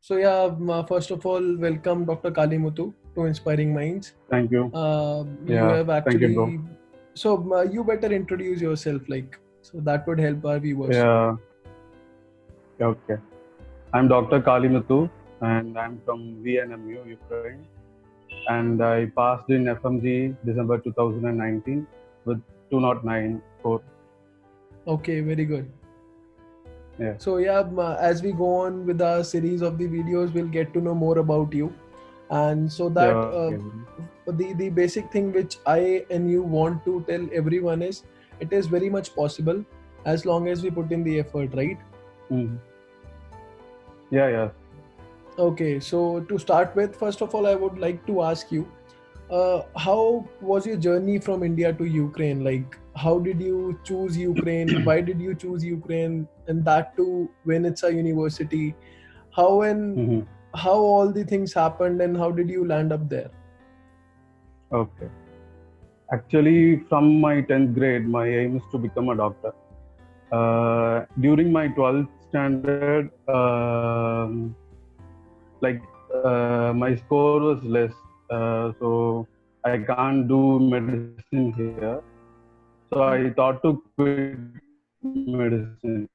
First of all, welcome Dr. Kalimuthu to Inspiring Minds. Thank you. You have Thank you, bro. you better introduce yourself, so that would help our viewers. Yeah. Okay. I'm Dr. Kalimuthu and I'm from VNMU, Ukraine. And I passed in FMGE December 2019 with 209 score. Okay, very good. Yeah. As we go on with our series of the videos, we'll get to know more about you. And so that the basic thing which I and you want to tell everyone is, it is very much possible as long as we put in the effort, right? Mm-hmm. Yeah. Okay, so to start with, first of all, I would like to ask you, how was your journey from India to Ukraine? Like, how did you choose Ukraine? Why did you choose Ukraine? And that too, when it's a university, how all the things happened and how did you land up there? Okay. Actually, from my 10th grade, my aim is to become a doctor. During my 12th standard, my score was less, so I can't do medicine here. So I thought to quit medicine.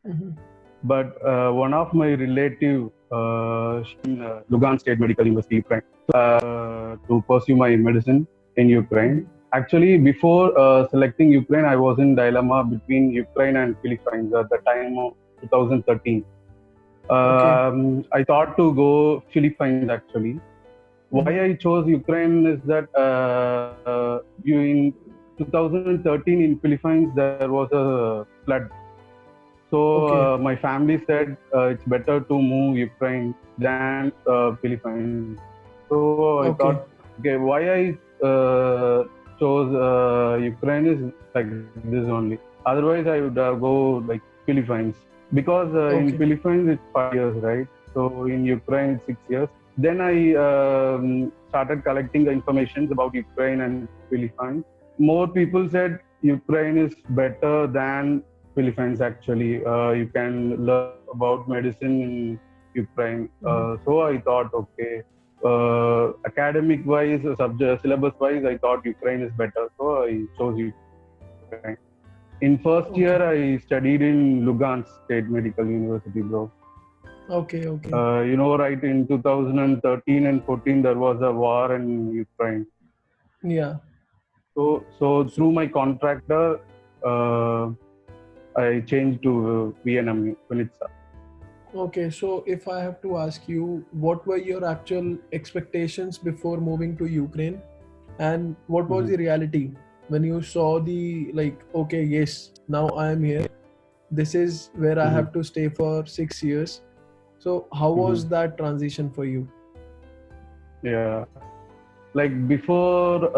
Mm-hmm. But one of my relative in Lugan State Medical University, Ukraine, to pursue my medicine in Ukraine. Actually, before selecting Ukraine, I was in dilemma between Ukraine and Philippines at the time of 2013. I thought to go Philippines actually. Why I chose Ukraine is that in 2013 in Philippines there was a flood. So my family said it's better to move Ukraine than Philippines. So I thought, okay, why I chose Ukraine is like this only. Otherwise, I would go like Philippines because in Philippines it's 5 years, right? So in Ukraine it's 6 years. Then I started collecting the information about Ukraine and Philippines. More people said Ukraine is better than Philippines actually. You can learn about medicine in Ukraine. So I thought, okay, academic wise, subject syllabus wise, I thought Ukraine is better. So I chose Ukraine. In first year, I studied in Lugan State Medical University, bro. Okay. Right, in 2013 and 14, there was a war in Ukraine. Yeah. So through my contractor, I changed to VNMU, Vinitsa. Okay, so if I have to ask you, what were your actual expectations before moving to Ukraine? And what was the reality when you saw okay, yes, now I am here. This is where I have to stay for 6 years. So how was that transition for you? Yeah. Like before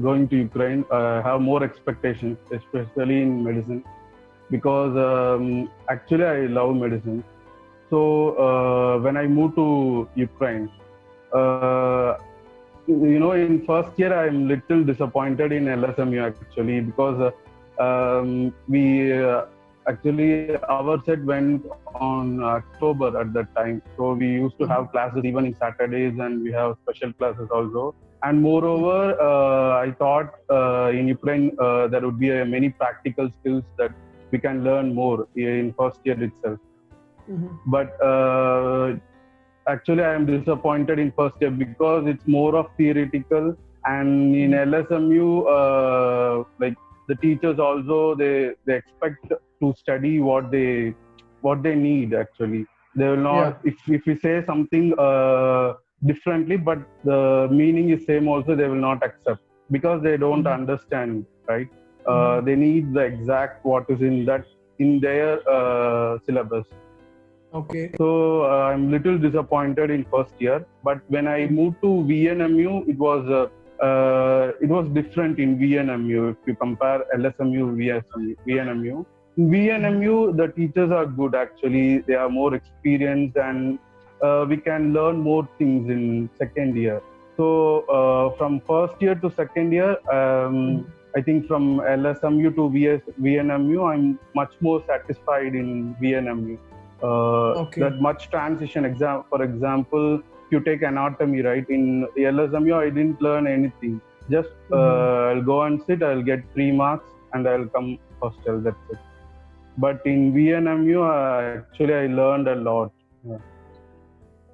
going to Ukraine, I have more expectations, especially in medicine, because actually I love medicine. So when I moved to Ukraine, in first year I'm little disappointed in LSMU actually, because actually our set went on October at that time. So we used to have classes even in Saturdays, and we have special classes also. And moreover, I thought in Ukraine there would be many practical skills that we can learn more in first year itself. But actually I am disappointed in first year because it's more of theoretical, and in LSMU the teachers also they expect to study what they need actually. They will not, if we say something differently but the meaning is same also, they will not accept because they don't understand, right? They need the exact what is in their syllabus. Okay. So I'm little disappointed in first year, but when I moved to VNMU, it was different in VNMU. If you compare LSMU, VNMU, in VNMU the teachers are good actually. They are more experienced, and we can learn more things in second year. So from first year to second year, I think from LSMU to VNMU, I'm much more satisfied in VNMU. Okay. that much transition. For example, if you take anatomy, right? In LSMU, I didn't learn anything. Just I'll go and sit, I'll get 3 marks, and I'll come hostel. That's it. But in VNMU, actually, I learned a lot. Yeah.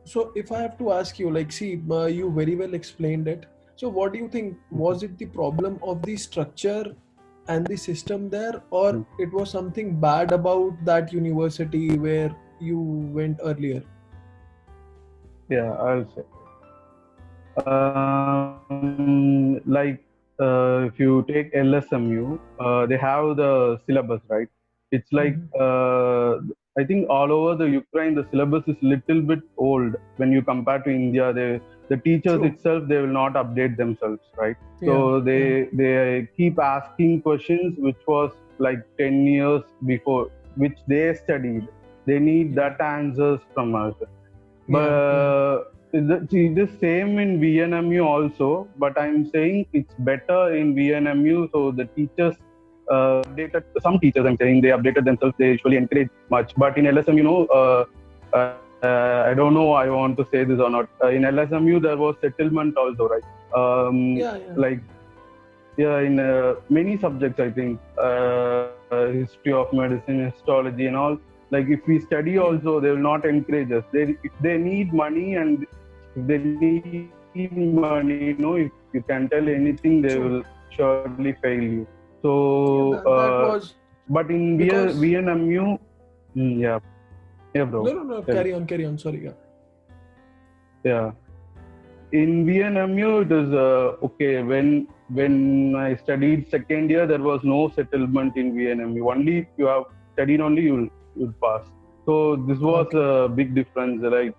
So if I have to ask you, like, see, you very well explained it. So what do you think? Was it the problem of the structure and the system there, or it was something bad about that university where you went earlier? Yeah, I'll say. Like if you take LSMU, they have the syllabus, right? It's like I think all over the Ukraine, the syllabus is little bit old when you compare to India. The teachers True. itself, they will not update themselves, right? Yeah. So Yeah. they keep asking questions which was like 10 years before, which they studied. They need Yeah. that answers from us. Yeah. Yeah. But it is same in VNMU also, but I'm saying it's better in VNMU. So the teachers updated, some teachers I'm saying they updated themselves, they usually encourage much. But in LSM, I don't know I want to say this or not. In LSMU, there was settlement also, right? Yeah. Yeah. Like, yeah, in many subjects, I think, history of medicine, histology, and all. Like, if we study Yeah. also, they will not encourage us. If they need money, and if they need money, if you can tell anything, they True. will surely fail you. Yeah. So, That was but in because. VNMU, yeah, yeah, bro. No. No. No. Tell. Carry on. Carry on. Sorry. Yeah. Yeah. In VNMU, it is okay. When I studied second year, there was no settlement in VNMU. Only if you have studied, only you'll pass. So this was Okay. a big difference. Like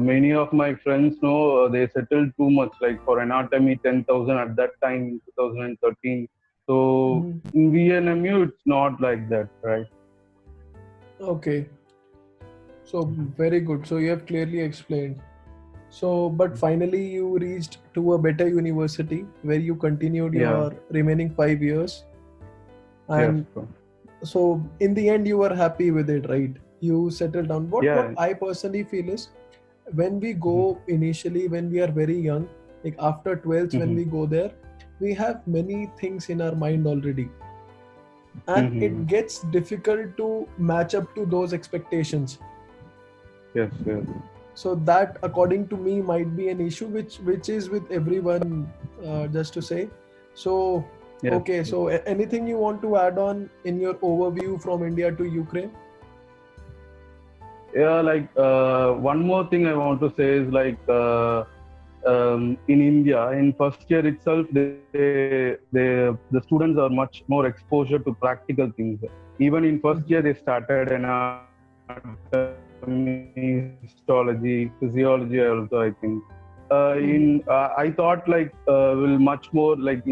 many of my friends know they settled too much. Like for anatomy, 10,000 at that time in 2013. So Mhm. in VNMU, it's not like that, right? Okay. So very good. So you have clearly explained. So, but finally you reached to a better university where you continued Yeah. your remaining 5 years. Yes. And Bro. so in the end you were happy with it, right? You settled down. What Yeah. I personally feel is when we Mhm. go initially, when we are very young, like after 12th, when Mhm. we go there, we have many things in our mind already. And it Mhm. gets difficult to match up to those expectations. Yes. Yes. So that according to me might be an issue which is with everyone, just to say. So Yes. okay, so anything you want to add on in your overview from India to Ukraine? Yeah, like one more thing I want to say is like in India, in first year itself, the students are much more exposure to practical things. Even in first year, they started anatomy, histology, physiology also, I think. I thought like will much more like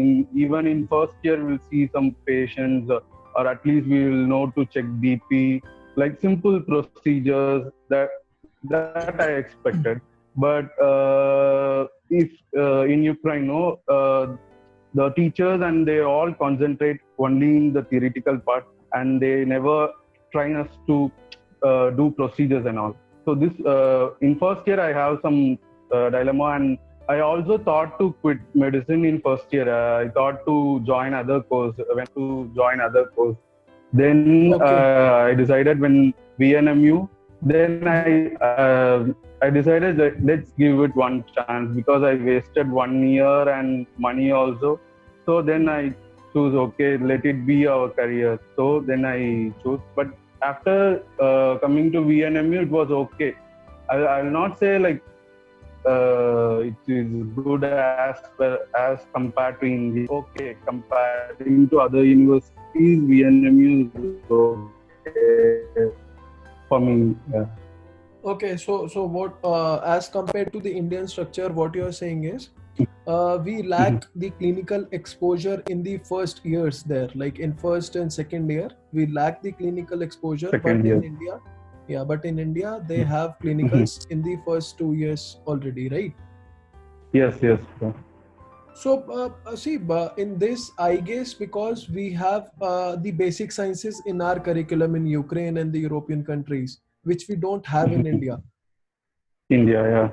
even in first year we'll see some patients or at least we will know to check BP, like simple procedures that I expected. But if in Ukraine, no, the teachers and they all concentrate only in the theoretical part, and they never train us to do procedures and all. So this in first year I have some dilemma, and I also thought to quit medicine in first year. I thought to join other course. I went to join other course. Then Okay. I decided when VNMU, then I decided that let's give it one chance because I wasted 1 year and money also. So then I choose okay, let it be our career. So then I choose. But after coming to VNMU, it was okay. I'll not say like it is good as compared to India. Okay, comparing to other universities, VNMU is okay for me. Yeah. Okay, so what as compared to the Indian structure, what you are saying is we lack the clinical exposure in the first years there, like in first and second year we lack the clinical exposure, but Second in year. India, yeah, but in India they have clinicals in the first 2 years already, right? Yes, yes. Bro. So see, in this I guess because we have the basic sciences in our curriculum in Ukraine and the European countries, which we don't have in India. India, yeah.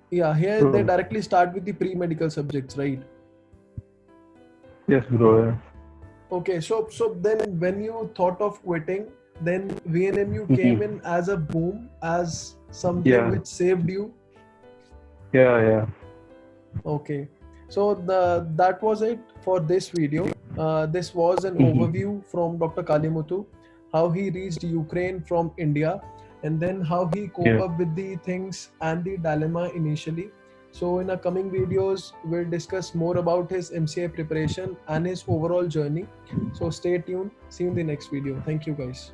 Yeah, here True. they directly start with the pre-medical subjects, right? Yes, bro. Yeah. Okay, so then when you thought of quitting, then VNMU came in as a boom, as something Yeah. which saved you. Yeah. Okay, so that was it for this video. This was an overview from Dr. Kalimuthu, how he reached Ukraine from India, and then how he cope up with the things and the dilemma initially. So in our coming videos, we'll discuss more about his MCI preparation and his overall journey. So stay tuned. See you in the next video. Thank you, guys.